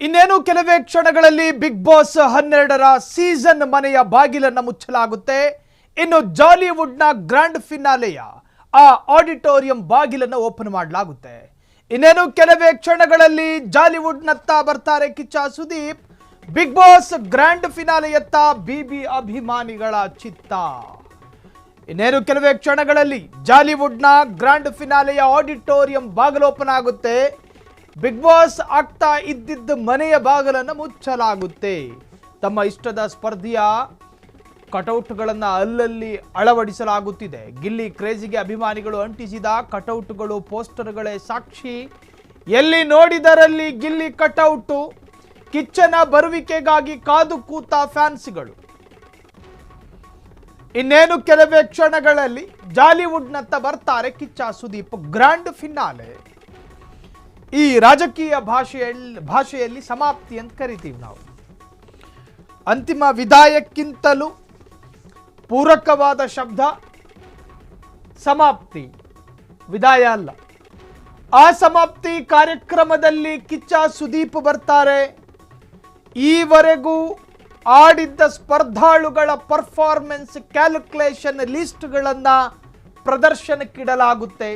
ಇನ್ನೇನು ಕೆಲವೇ ಕ್ಷಣಗಳಲ್ಲಿ ಬಿಗ್ ಬಾಸ್ 12ರ ಸೀಸನ್ ಮನೆಯ ಬಾಗಿಲನ್ನು ಮುಚ್ಚಲಾಗುತ್ತೆ. ಇನ್ನು ಜಾಲಿವುಡ್ನ ಗ್ರ್ಯಾಂಡ್ ಫಿನಾಲೆಯ ಆ ಆಡಿಟೋರಿಯಂ ಬಾಗಿಲನ್ನು ಓಪನ್ ಮಾಡಲಾಗುತ್ತೆ. ಇನ್ನೇನು ಕೆಲವೇ ಕ್ಷಣಗಳಲ್ಲಿ ಜಾಲಿವುಡ್ನತ್ತ ಬರ್ತಾರೆ Kichcha Sudeep. Bigg Boss grand ಫಿನಾಲೆಯತ್ತ ಬಿಬಿ ಅಭಿಮಾನಿಗಳ ಚಿತ್ತ. ಇನ್ನೇನು ಕೆಲವೇ ಕ್ಷಣಗಳಲ್ಲಿ ಜಾಲಿವುಡ್ನ ಗ್ರ್ಯಾಂಡ್ ಫಿನಾಲೆಯ ಆಡಿಟೋರಿಯಂ ಬಾಗಿಲು ಓಪನ್ ಆಗುತ್ತೆ. ಬಿಗ್ ಬಾಸ್ ಆಗ್ತಾ ಇದ್ದಿದ್ದ ಮನೆಯ ಬಾಗಿಲನ್ನು ಮುಚ್ಚಲಾಗುತ್ತೆ. ತಮ್ಮ ಇಷ್ಟದ ಸ್ಪರ್ಧಿಯ ಕಟೌಟ್ಗಳನ್ನು ಅಲ್ಲಲ್ಲಿ ಅಳವಡಿಸಲಾಗುತ್ತಿದೆ. ಗಿಲ್ಲಿ ಕ್ರೇಜಿಗೆ ಅಭಿಮಾನಿಗಳು ಅಂಟಿಸಿದ ಕಟೌಟ್ಗಳು, ಪೋಸ್ಟರ್ಗಳೇ ಸಾಕ್ಷಿ. ಎಲ್ಲಿ ನೋಡಿದರಲ್ಲಿ ಗಿಲ್ಲಿ ಕಟೌಟು. ಕಿಚ್ಚನ ಬರುವಿಕೆಗಾಗಿ ಕಾದು ಕೂತ ಫ್ಯಾನ್ಸ್ಗಳು. ಇನ್ನೇನು ಕೆಲವೇ ಕ್ಷಣಗಳಲ್ಲಿ ಜಾಲಿವುಡ್ನತ್ತ ಬರ್ತಾರೆ ಕಿಚ್ಚ ಸುದೀಪ್. ಗ್ರ್ಯಾಂಡ್ ಫಿನಾಲೆ ಈ ರಾಜಕೀಯ ಭಾಷೆಯಲ್ಲಿ ಸಮಾಪ್ತಿ ಅಂತ ಕರಿತೀವಿ ನಾವು. ಅಂತಿಮ ವಿದಾಯಕ್ಕಿಂತಲೂ ಪೂರಕವಾದ ಶಬ್ದ ಸಮಾಪ್ತಿ, ವಿದಾಯ ಅಲ್ಲ. ಆ ಸಮಾಪ್ತಿ ಕಾರ್ಯಕ್ರಮದಲ್ಲಿ ಕಿಚ್ಚ ಸುದೀಪ್ ಬರ್ತಾರೆ. ಈವರೆಗೂ ಆಡಿದ್ದ ಸ್ಪರ್ಧಾಳುಗಳ ಪರ್ಫಾರ್ಮೆನ್ಸ್ ಕ್ಯಾಲ್ಕುಲೇಷನ್ ಲಿಸ್ಟ್ಗಳನ್ನು ಪ್ರದರ್ಶನಕ್ಕಿಡಲಾಗುತ್ತೆ.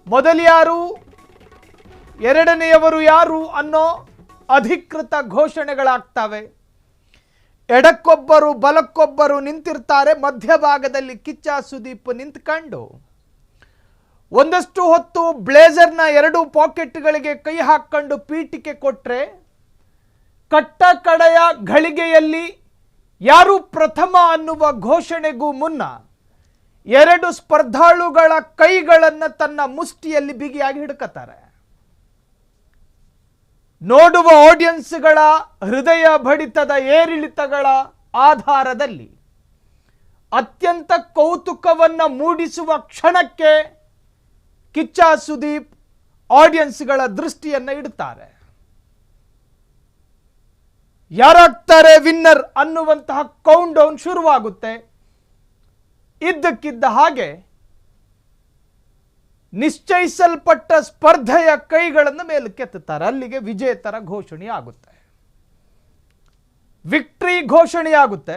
ಮೊದಲು ಯಾರು, ಎರಡನೆಯವರು ಯಾರು ಅನ್ನೋ ಅಧಿಕೃತ ಘೋಷಣೆಗಳಾಗ್ತವೆ. ಎಡಕ್ಕೊಬ್ಬರು ಬಲಕ್ಕೊಬ್ಬರು ನಿಂತಿರ್ತಾರೆ. ಮಧ್ಯಭಾಗದಲ್ಲಿ ಕಿಚ್ಚ ಸುದೀಪ್ ನಿಂತ್ಕೊಂಡು ಒಂದಷ್ಟು ಹೊತ್ತು ಬ್ಲೇಸರ್ನ ಎರಡು ಪಾಕೆಟ್ಗಳಿಗೆ ಕೈ ಹಾಕೊಂಡು ಪೀಠಿಕೆ ಕೊಟ್ಟರೆ, ಕಟ್ಟ ಕಡೆಯ ಘಳಿಗೆಯಲ್ಲಿ ಯಾರು ಪ್ರಥಮ ಅನ್ನುವ ಘೋಷಣೆಗೂ ಮುನ್ನ ಎರಡು ಸ್ಪರ್ಧಾಳುಗಳ ಕೈಗಳನ್ನು ತನ್ನ ಮುಷ್ಟಿಯಲ್ಲಿ ಬಿಗಿಯಾಗಿ ಹಿಡ್ಕತಾರೆ. ನೋಡುವ ಆಡಿಯನ್ಸ್ಗಳ ಹೃದಯ ಬಡಿತದ ಏರಿಳಿತಗಳ ಆಧಾರದಲ್ಲಿ ಅತ್ಯಂತ ಕೌತುಕವನ್ನು ಮೂಡಿಸುವ ಕ್ಷಣಕ್ಕೆ ಕಿಚ್ಚ ಸುದೀಪ್ ಆಡಿಯನ್ಸ್ಗಳ ದೃಷ್ಟಿಯನ್ನು ಇಡುತ್ತಾರೆ. ಯಾರಾಗ್ತಾರೆ ವಿನ್ನರ್ ಅನ್ನುವಂತಹ ಕೌಂಟ್ ಡೌನ್ ಶುರುವಾಗುತ್ತೆ. ಇದ್ದಕ್ಕಿದ್ದ ಹಾಗೆ ನಿಶ್ಚಯಿಸಲ್ಪಟ್ಟ ಸ್ಪರ್ಧೆಯ ಕೈಗಳನ್ನು ಮೇಲಕ್ಕೆತ್ತುತ್ತಾರೆ. ಅಲ್ಲಿಗೆ ವಿಜೇತರ ಘೋಷಣೆಯಾಗುತ್ತೆ, ವಿಕ್ಟ್ರಿ ಘೋಷಣೆಯಾಗುತ್ತೆ.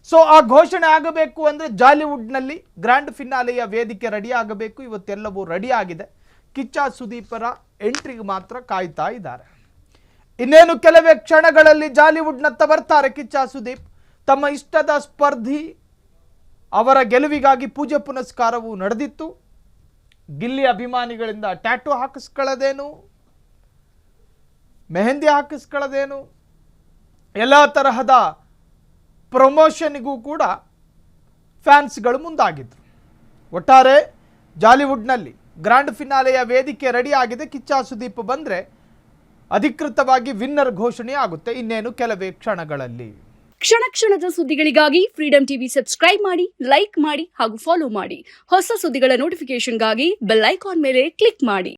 ಸೊ ಆ ಘೋಷಣೆ ಆಗಬೇಕು ಅಂದರೆ ಜಾಲಿವುಡ್ನಲ್ಲಿ ಗ್ರ್ಯಾಂಡ್ ಫಿನಾಲೆಯ ವೇದಿಕೆ ರೆಡಿ ಆಗಬೇಕು. ಇವತ್ತೆಲ್ಲವೂ ರೆಡಿ ಆಗಿದೆ. ಕಿಚ್ಚ ಸುದೀಪರ ಎಂಟ್ರಿಗೆ ಮಾತ್ರ ಕಾಯ್ತಾ ಇದ್ದಾರೆ. ಇನ್ನೇನು ಕೆಲವೇ ಕ್ಷಣಗಳಲ್ಲಿ ಜಾಲಿವುಡ್ನತ್ತ ಬರ್ತಾರೆ ಕಿಚ್ಚ ಸುದೀಪ್. ತಮ್ಮ ಇಷ್ಟದ ಸ್ಪರ್ಧಿ ಅವರ ಗೆಲುವಿಗಾಗಿ ಪೂಜೆ ಪುನಸ್ಕಾರವೂ ನಡೆದಿತ್ತು. ಗಿಲ್ಲಿ ಅಭಿಮಾನಿಗಳಿಂದ ಟ್ಯಾಟೂ ಹಾಕಿಸ್ಕೊಳ್ಳೋದೇನು, ಮೆಹಂದಿ ಹಾಕಿಸ್ಕೊಳ್ಳೋದೇನು, ಎಲ್ಲ ತರಹದ ಪ್ರಮೋಷನ್ಗೂ ಕೂಡ ಫ್ಯಾನ್ಸ್ಗಳು ಮುಂದಾಗಿದ್ರು. ಒಟ್ಟಾರೆ ಜಾಲಿವುಡ್ನಲ್ಲಿ ಗ್ರ್ಯಾಂಡ್ ಫಿನಾಲೆಯ ವೇದಿಕೆ ರೆಡಿ ಆಗಿದೆ. ಕಿಚ್ಚ ಸುದೀಪ್ ಬಂದರೆ ಅಧಿಕೃತವಾಗಿ ವಿನ್ನರ್ ಘೋಷಣೆ ಆಗುತ್ತೆ ಇನ್ನೇನು ಕೆಲವೇ ಕ್ಷಣಗಳಲ್ಲಿ. ಕ್ಷಣ ಕ್ಷಣದ ಸುದ್ದಿಗಳಿಗಾಗಿ ಫ್ರೀಡಂ ಟಿವಿ ಸಬ್ಸ್ಕ್ರೈಬ್ ಮಾಡಿ, ಲೈಕ್ ಮಾಡಿ ಹಾಗೂ ಫಾಲೋ ಮಾಡಿ. ಹೊಸ ಸುದ್ದಿಗಳ ನೋಟಿಫಿಕೇಶನ್ಗಾಗಿ ಬೆಲ್ ಐಕಾನ್ ಮೇಲೆ ಕ್ಲಿಕ್ ಮಾಡಿ.